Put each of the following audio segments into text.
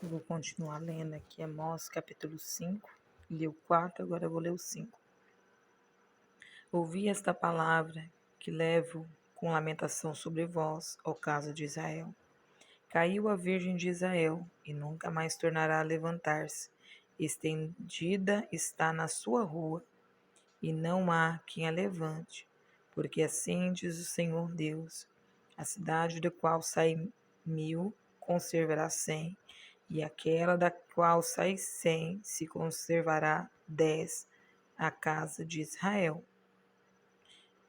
Eu vou continuar lendo aqui Amós capítulo 5. Li o 4, agora eu vou ler o 5. Ouvi esta palavra que levo com lamentação sobre vós, ó casa de Israel. Caiu a virgem de Israel, e nunca mais tornará a levantar-se. Estendida está na sua rua, e não há quem a levante. Porque assim diz o Senhor Deus: a cidade do qual sai 1000 conservará 100, e aquela da qual sai 100 se conservará 10, a casa de Israel.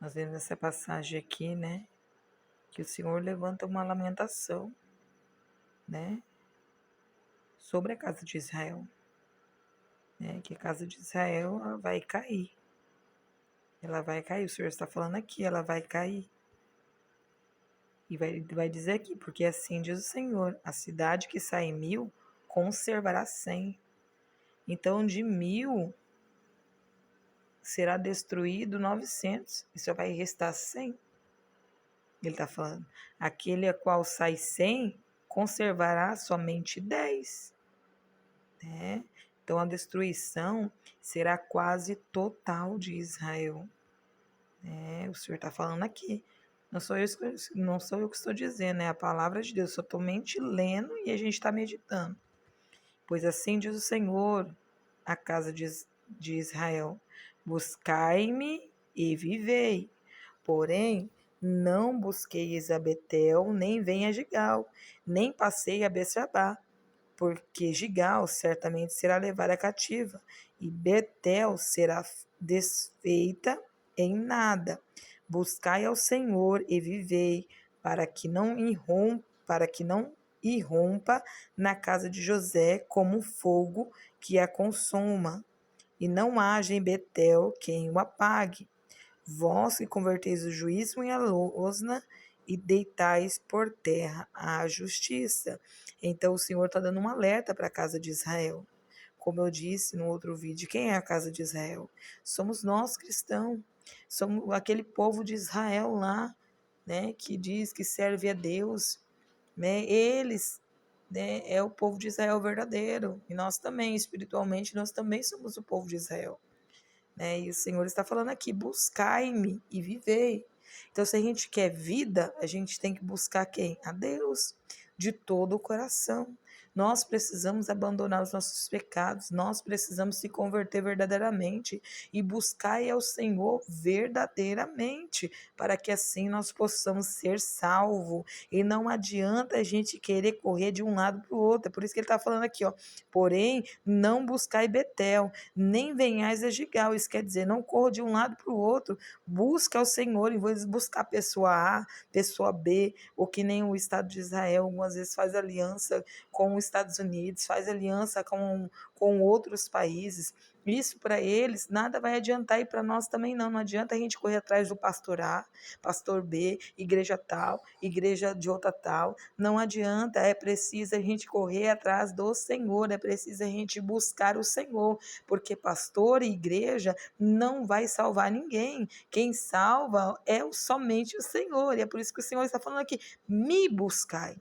Nós vemos essa passagem aqui, né? Que o Senhor levanta uma lamentação, né? Sobre a casa de Israel, né? Que a casa de Israel ela vai cair. Ela vai cair, o Senhor está falando aqui, ela vai cair. E vai dizer aqui, porque assim diz o Senhor: a cidade que sai 1000 conservará 100. Então, de 1000 será destruído 900 e só vai restar 100. Ele está falando: aquele a qual sai 100 conservará somente 10. Né? Então, a destruição será quase total de Israel. O Senhor está falando aqui. Não sou eu que estou dizendo, é a palavra de Deus. Eu estou somente lendo e a gente está meditando. Pois assim diz o Senhor, a casa de Israel: buscai-me e vivei. Porém, não busqueis a Betel, nem venha a Gigal, nem passei a Betsabá, porque Gigal certamente será levada cativa, e Betel será desfeita em nada. Buscai ao Senhor e vivei, para que não irrompa na casa de José como fogo que a consuma, e não haja em Betel quem o apague. Vós que converteis o juízo em alosna e deitais por terra a justiça. Então o Senhor está dando um alerta para a casa de Israel. Como eu disse no outro vídeo, quem é a casa de Israel? Somos nós cristãos. Somos aquele povo de Israel lá, né, que diz que serve a Deus, né? Eles, né, é o povo de Israel verdadeiro. E nós também, espiritualmente, nós também somos o povo de Israel. Né? E o Senhor está falando aqui: buscai-me e vivei. Então, se a gente quer vida, a gente tem que buscar quem? A Deus, de todo o coração. Nós precisamos abandonar os nossos pecados, nós precisamos se converter verdadeiramente e buscar ao Senhor verdadeiramente, para que assim nós possamos ser salvos. E não adianta a gente querer correr de um lado para o outro. É por isso que ele está falando aqui, ó. Porém, não buscai Betel, nem venhais a Gigal. Isso quer dizer, não corra de um lado para o outro, busca o Senhor, em vez de buscar pessoa A, pessoa B, ou que nem o Estado de Israel, algumas vezes faz aliança com os Estados Unidos, faz aliança com outros países. Isso para eles nada vai adiantar, e para nós também não. Não adianta a gente correr atrás do pastor A, pastor B, igreja tal, igreja de outra tal. Não adianta, é preciso a gente correr atrás do Senhor, é preciso a gente buscar o Senhor, porque pastor e igreja não vai salvar ninguém. Quem salva é somente o Senhor, e é por isso que o Senhor está falando aqui: me buscai,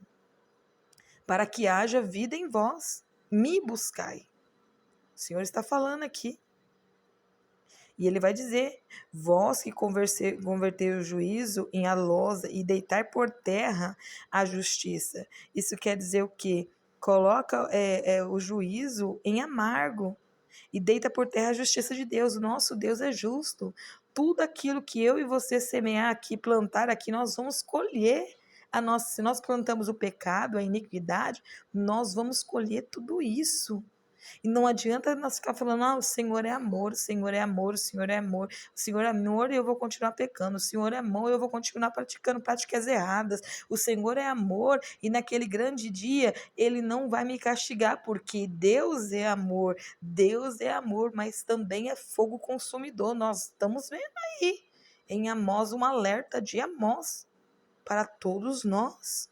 para que haja vida em vós. Me buscai. O Senhor está falando aqui. E ele vai dizer: vós que convertei o juízo em alosa e deitar por terra a justiça. Isso quer dizer o quê? Coloca o juízo em amargo e deita por terra a justiça de Deus. O nosso Deus é justo. Tudo aquilo que eu e você semear aqui, plantar aqui, nós vamos colher. Se nós plantamos o pecado, a iniquidade, nós vamos colher tudo isso. E não adianta nós ficar falando: o Senhor é amor, o Senhor é amor, o Senhor é amor, o Senhor é amor e eu vou continuar pecando, o Senhor é amor e eu vou continuar praticando práticas erradas, o Senhor é amor e naquele grande dia Ele não vai me castigar, porque Deus é amor, mas também é fogo consumidor. Nós estamos vendo aí em Amós um alerta de Amós para todos nós.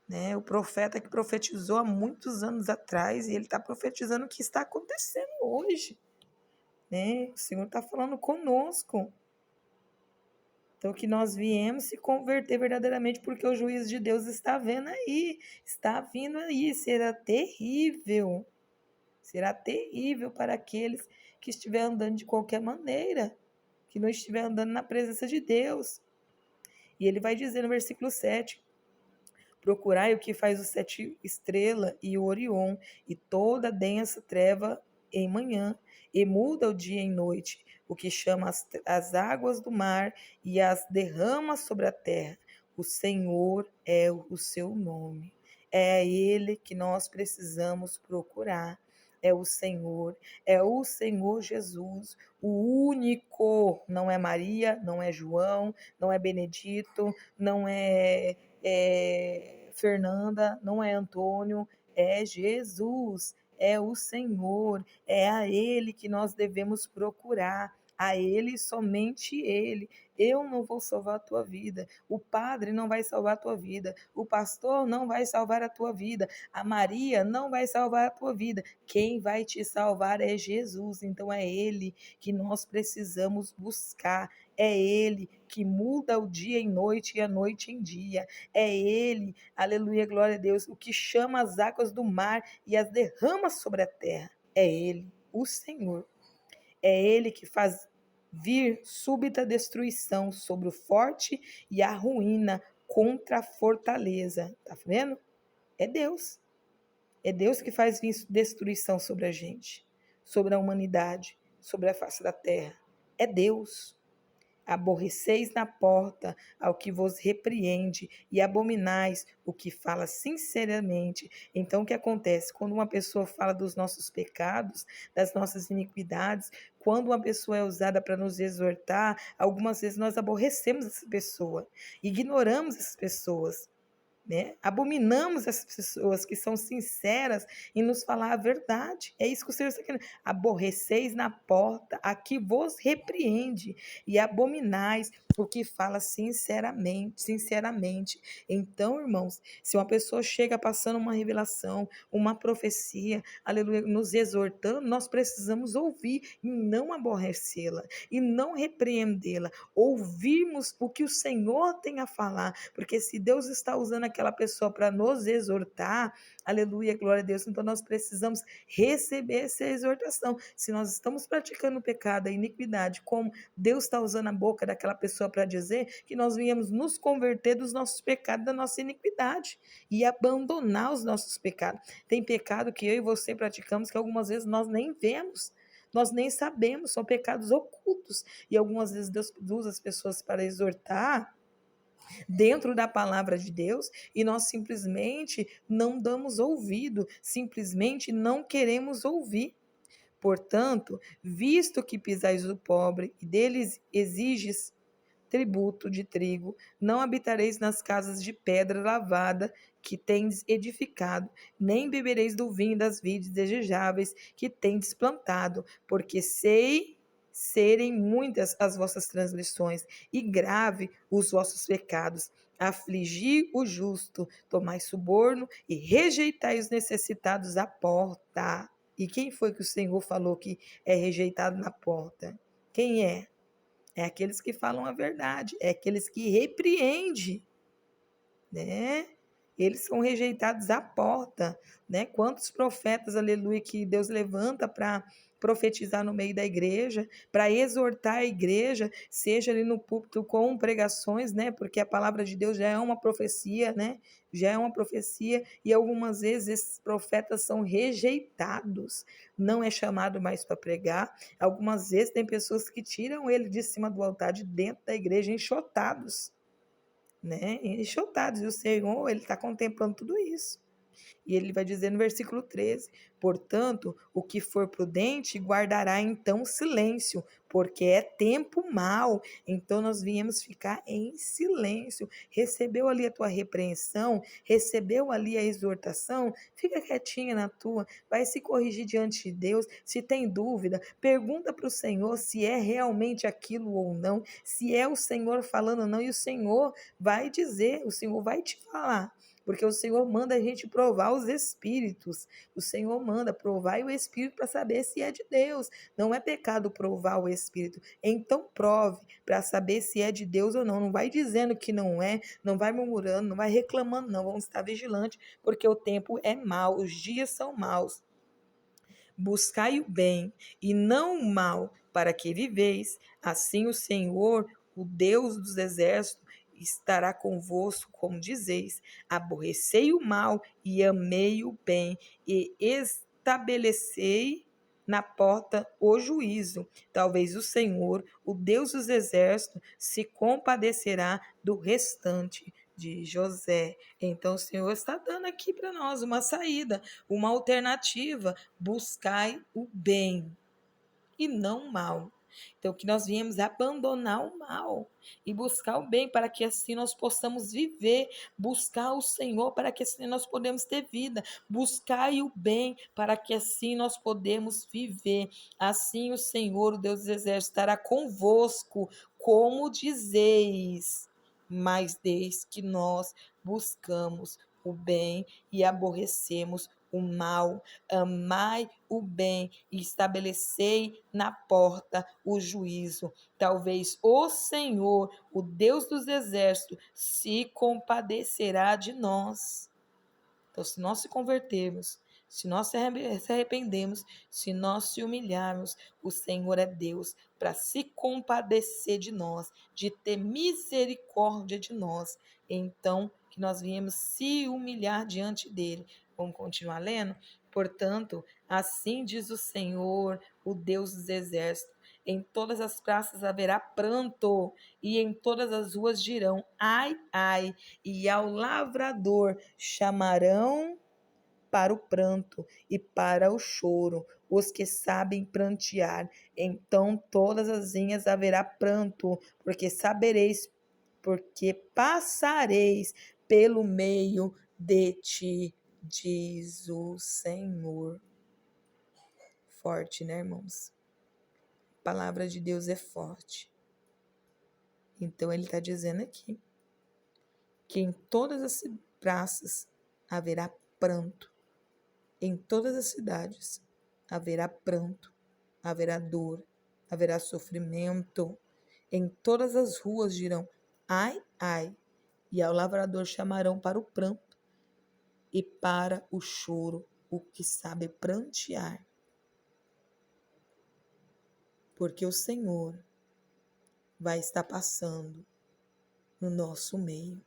Né, o profeta que profetizou há muitos anos atrás, e ele está profetizando o que está acontecendo hoje. Né? O Senhor está falando conosco. Então, que nós viemos se converter verdadeiramente, porque o juízo de Deus está vendo aí, está vindo aí, será terrível para aqueles que estiver andando de qualquer maneira, que não estiver andando na presença de Deus. E ele vai dizer no versículo 7, procurai o que faz o sete estrela e o Orion, e toda a densa treva em manhã, e muda o dia em noite, o que chama as águas do mar e as derrama sobre a terra. O Senhor é o seu nome. É a Ele que nós precisamos procurar. É o Senhor Jesus, o único. Não é Maria, não é João, não é Benedito, não é Fernanda, não é Antônio, é Jesus, é o Senhor, é a Ele que nós devemos procurar. A Ele, somente Ele. Eu não vou salvar a tua vida. O padre não vai salvar a tua vida. O pastor não vai salvar a tua vida. A Maria não vai salvar a tua vida. Quem vai te salvar é Jesus. Então é Ele que nós precisamos buscar. É Ele que muda o dia em noite e a noite em dia. É Ele, aleluia, glória a Deus, o que chama as águas do mar e as derrama sobre a terra. É Ele, o Senhor. É Ele que faz vir súbita destruição sobre o forte e a ruína contra a fortaleza. Tá vendo? É Deus. É Deus que faz vir destruição sobre a gente, sobre a humanidade, sobre a face da terra. É Deus. Aborreceis na porta ao que vos repreende e abominais o que fala sinceramente. Então, o que acontece? Quando uma pessoa fala dos nossos pecados, das nossas iniquidades, quando uma pessoa é usada para nos exortar, algumas vezes nós aborrecemos essa pessoa, ignoramos essas pessoas, né? Abominamos essas pessoas que são sinceras em nos falar a verdade. É isso que o Senhor está querendo. Aborreceis na porta a que vos repreende e abominais o que fala sinceramente. Então, irmãos, se uma pessoa chega passando uma revelação, uma profecia, aleluia, nos exortando, nós precisamos ouvir e não aborrecê-la e não repreendê-la. Ouvirmos o que o Senhor tem a falar, porque se Deus está usando aquela pessoa para nos exortar, aleluia, glória a Deus, então nós precisamos receber essa exortação. Se nós estamos praticando o pecado, a iniquidade, como Deus está usando a boca daquela pessoa para dizer que nós viemos nos converter dos nossos pecados, da nossa iniquidade e abandonar os nossos pecados. Tem pecado que eu e você praticamos que algumas vezes nós nem vemos, nós nem sabemos, são pecados ocultos. E algumas vezes Deus usa as pessoas para exortar dentro da palavra de Deus e nós simplesmente não damos ouvido, simplesmente não queremos ouvir. Portanto, visto que pisais o pobre e deles exiges tributo de trigo, não habitareis nas casas de pedra lavada que tendes edificado, nem bebereis do vinho das vides desejáveis que tendes plantado, porque sei serem muitas as vossas transgressões e grave os vossos pecados. Afligi o justo, tomai suborno e rejeitai os necessitados à porta. E quem foi que o Senhor falou que é rejeitado na porta? Quem é? É aqueles que falam a verdade, é aqueles que repreendem, né? Eles são rejeitados à porta, né? Quantos profetas, aleluia, que Deus levanta para profetizar no meio da igreja, para exortar a igreja, seja ali no púlpito com pregações, né? Porque a palavra de Deus já é uma profecia, né? Já é uma profecia e algumas vezes esses profetas são rejeitados, não é chamado mais para pregar. Algumas vezes tem pessoas que tiram ele de cima do altar, de dentro da igreja, enxotados, né? Enxotados. E o Senhor, ele está contemplando tudo isso. E ele vai dizer no versículo 13: portanto, o que for prudente guardará então silêncio, porque é tempo mau. Então nós viemos ficar em silêncio. Recebeu ali a tua repreensão, recebeu ali a exortação, fica quietinha na tua, vai se corrigir diante de Deus. Se tem dúvida, pergunta para o Senhor se é realmente aquilo ou não, se é o Senhor falando ou não, e o Senhor vai dizer, o Senhor vai te falar. porque o Senhor manda a gente provar os espíritos. O Senhor manda provar o espírito para saber se é de Deus. Não é pecado provar o espírito. Então prove para saber se é de Deus ou não. Não vai dizendo que não é, não vai murmurando, não vai reclamando, não. Vamos estar vigilantes, porque o tempo é mau, os dias são maus. Buscai o bem e não o mal, para que viveis. Assim o Senhor, o Deus dos exércitos, estará convosco, como dizeis. Aborrecei o mal e amei o bem, e estabelecei na porta o juízo. Talvez o Senhor, o Deus dos exércitos, se compadecerá do restante de José. Então o Senhor está dando aqui para nós uma saída, uma alternativa. Buscai o bem e não o mal. Então, que nós viemos abandonar o mal e buscar o bem, para que assim nós possamos viver, buscar o Senhor, para que assim nós podemos ter vida, buscai o bem, para que assim nós podemos viver. Assim o Senhor, o Deus dos exércitos, estará convosco, como dizeis, mas desde que nós buscamos o bem e aborrecemos o mal, amai o bem e estabelecei na porta o juízo. Talvez o Senhor, o Deus dos exércitos, se compadecerá de nós. Então, se nós se convertermos, se nós se arrependemos, se nós se humilharmos, o Senhor é Deus para se compadecer de nós, de ter misericórdia de nós. Então, que nós viemos se humilhar diante dele. Vamos continuar lendo? Portanto, assim diz o Senhor, o Deus dos exércitos: em todas as praças haverá pranto, e em todas as ruas dirão: ai, ai, e ao lavrador chamarão para o pranto e para o choro os que sabem prantear. Então todas as vinhas haverá pranto, porque passareis pelo meio de ti, diz o Senhor. Forte, né, irmãos? A palavra de Deus é forte. Então ele está dizendo aqui que em todas as praças haverá pranto. Em todas as cidades haverá pranto, haverá dor, haverá sofrimento. Em todas as ruas dirão: ai, ai, e ao lavrador chamarão para o pranto e para o choro o que sabe prantear. Porque o Senhor vai estar passando no nosso meio.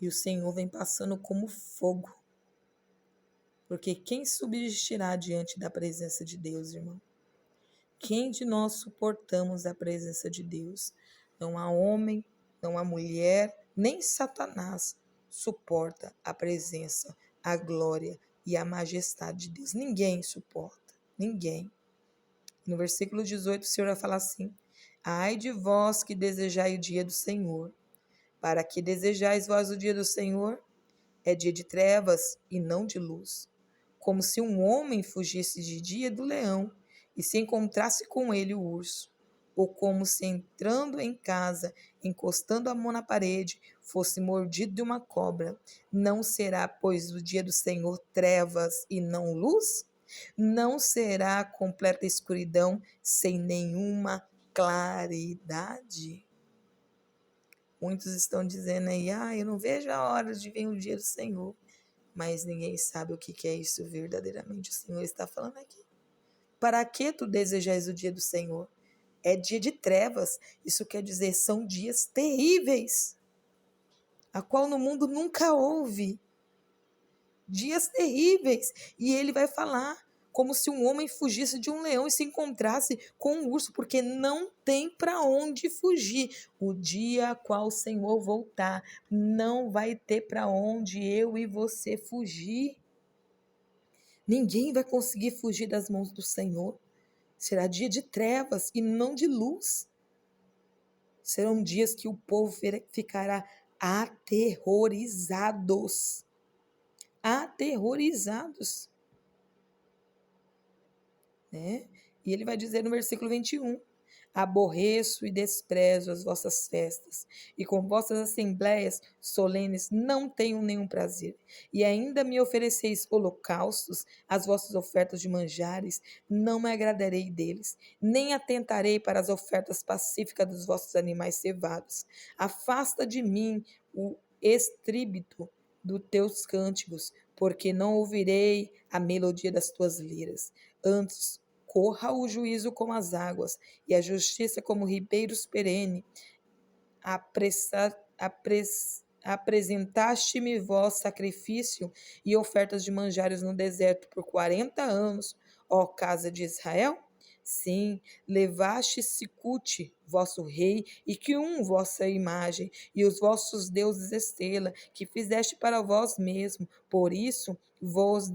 E o Senhor vem passando como fogo. Porque quem subsistirá diante da presença de Deus, irmão? Quem de nós suportamos a presença de Deus? Não há homem, não há mulher, nem Satanás suporta a presença, a glória e a majestade de Deus. Ninguém suporta, ninguém. No versículo 18, o Senhor vai falar assim: ai de vós que desejai o dia do Senhor. Para que desejais vós o dia do Senhor? É dia de trevas e não de luz. Como se um homem fugisse de dia do leão e se encontrasse com ele o urso. Ou como se entrando em casa, encostando a mão na parede, fosse mordido de uma cobra. Não será, pois, o dia do Senhor trevas e não luz? Não será completa escuridão sem nenhuma claridade? Muitos estão dizendo aí: eu não vejo a hora de vir o dia do Senhor. Mas ninguém sabe o que é isso verdadeiramente. O Senhor está falando aqui. Para que tu desejas o dia do Senhor? É dia de trevas. Isso quer dizer, são dias terríveis, a qual no mundo nunca houve. Dias terríveis. E ele vai falar como se um homem fugisse de um leão e se encontrasse com um urso, porque não tem para onde fugir. O dia a qual o Senhor voltar, não vai ter para onde eu e você fugir. Ninguém vai conseguir fugir das mãos do Senhor. Será dia de trevas e não de luz. Serão dias que o povo ficará aterrorizados. Aterrorizados. Né? E ele vai dizer no versículo 21, Aborreço e desprezo as vossas festas, e com vossas assembléias solenes não tenho nenhum prazer. E ainda me ofereceis holocaustos, as vossas ofertas de manjares, não me agradarei deles, nem atentarei para as ofertas pacíficas dos vossos animais cevados. Afasta de mim o estrébito dos teus cânticos, porque não ouvirei a melodia das tuas liras. Antes, corra o juízo como as águas, e a justiça como ribeiros perene. Apresentaste-me vós sacrifício e ofertas de manjares no deserto por 40 anos, ó casa de Israel? Sim, levaste Sicute, vosso rei, e Quium, vossa imagem, e os vossos deuses estrela, que fizeste para vós mesmo. Por isso vos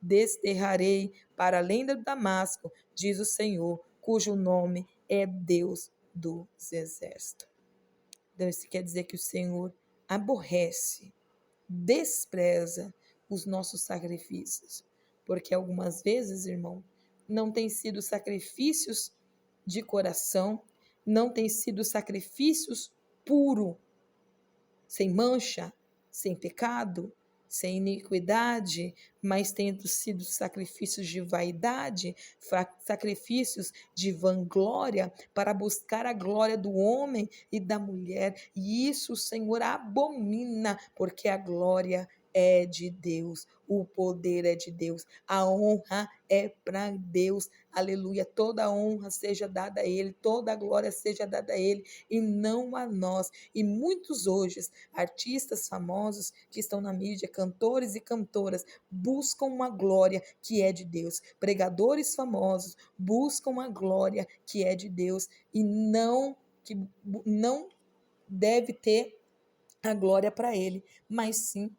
desterrarei para além do Damasco, diz o Senhor, cujo nome é Deus dos exércitos. Então, isso quer dizer que o Senhor aborrece, despreza os nossos sacrifícios. Porque algumas vezes, irmão, não tem sido sacrifícios de coração, não tem sido sacrifícios puro, sem mancha, sem pecado, sem iniquidade, mas tendo sido sacrifícios de vaidade, sacrifícios de vanglória, para buscar a glória do homem e da mulher. E isso o Senhor abomina, porque a glória é de Deus, o poder é de Deus, a honra é para Deus, aleluia. Toda a honra seja dada a Ele, toda a glória seja dada a Ele e não a nós. E muitos hoje, artistas famosos que estão na mídia, cantores e cantoras, buscam uma glória que é de Deus. Pregadores famosos buscam uma glória que é de Deus e que não deve ter a glória para ele, mas sim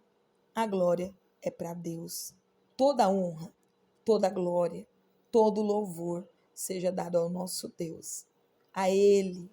a glória é para Deus. Toda honra, toda glória, todo louvor seja dado ao nosso Deus. A Ele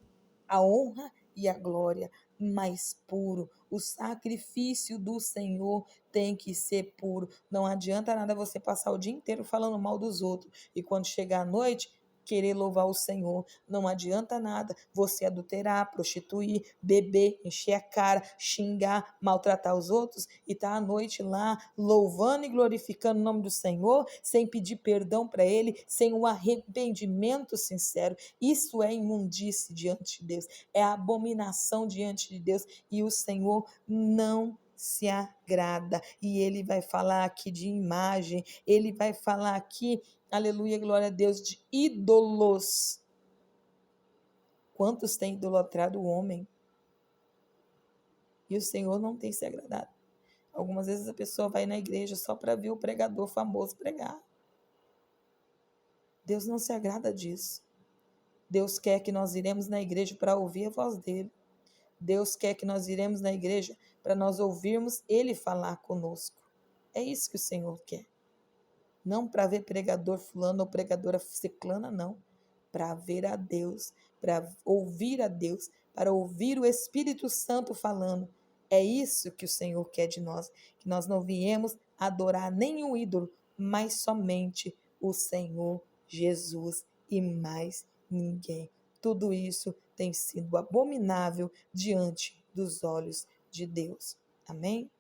a honra e a glória, mais puro. O sacrifício do Senhor tem que ser puro. Não adianta nada você passar o dia inteiro falando mal dos outros e quando chegar à noite querer louvar o Senhor. Não adianta nada você adulterar, prostituir, beber, encher a cara, xingar, maltratar os outros e tá à noite lá louvando e glorificando o nome do Senhor, sem pedir perdão para Ele, sem um arrependimento sincero. Isso é imundície diante de Deus, é abominação diante de Deus e o Senhor não se agrada. E ele vai falar aqui de imagem, ele vai falar aqui, aleluia, glória a Deus, de ídolos. Quantos têm idolatrado o homem? E o Senhor não tem se agradado. Algumas vezes a pessoa vai na igreja só para ver o pregador famoso pregar. Deus não se agrada disso. Deus quer que nós iremos na igreja para ouvir a voz dele. Deus quer que nós iremos na igreja para nós ouvirmos ele falar conosco. É isso que o Senhor quer. Não para ver pregador fulano ou pregadora ciclana, não. Para ver a Deus, para ouvir a Deus, para ouvir o Espírito Santo falando. É isso que o Senhor quer de nós, que nós não viemos adorar nenhum ídolo, mas somente o Senhor Jesus e mais ninguém. Tudo isso tem sido abominável diante dos olhos de Deus. Amém?